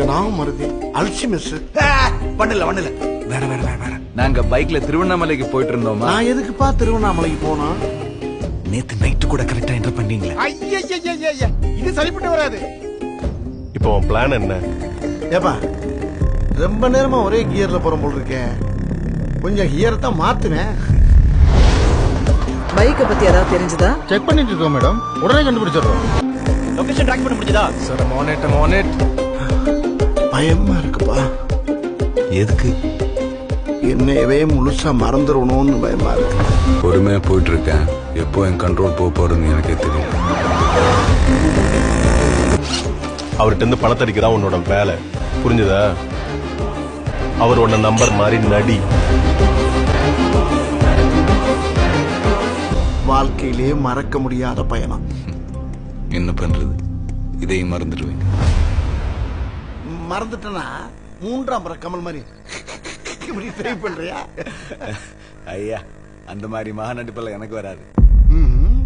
கொஞ்சம் நாவும் மருதி அல்சிமெஸ் பண்ணல வேற வேற வேற வேற நாங்க பைக்ல திருவண்ணாமலைக்கு போயிட்டு இருந்தோமா. நான் எதுக்குப்பா திருவண்ணாமலைக்கு போனா? நேத்து நைட்டு கூட கரெக்டா என்டர் பண்ணீங்களே. ஐயா இது சரிப்பட்டு வராது. இப்போ உன் பிளான் என்ன? ஏப்பா ரொம்ப நேரமா ஒரே கியர்ல போறோம் போல் இருக்கேன். கொஞ்சம் கியர் தான் மாத்துனேன். பைக்கை பத்தி ஏதாவது தெரிஞ்சுதா? செக் பண்ணிட்டு இருக்கோம் மேடம். உடனே கண்டுபிடிச்சிடுறோம். லொகேஷன் ட்ராக் பண்ண முடிஞ்சதா? சார் மோனேட் பயமா இருக்குப்பா. எதுக்கு? என்னையவே முழுசா மறந்துடணும்னு பயமா இருக்கு. பொறுமையா போயிட்டு இருக்கேன். எப்போ என் கண்ட்ரோல் போறதுன்னு எனக்கே தெரியும். அவர்கிட்ட இருந்து பணத்தை அடிக்கிறதா உன்னோட வேலை, புரிஞ்சுதா? அவர் உன்ன நம்பர் மாதிரி நடி. வாழ்க்கையிலேயே மறக்க முடியாத பயணம். என்ன பண்றது, இதையும் மறந்துடுவேன். மறந்துட்டனா மூன்றாம் முறை கமல் மாதிரி இப்படி ட்ரை பண்றியா? ஐயா அந்த மாதிரி மகா நடிப்பெல்லாம் எனக்கு வராது. ம்ஹும்.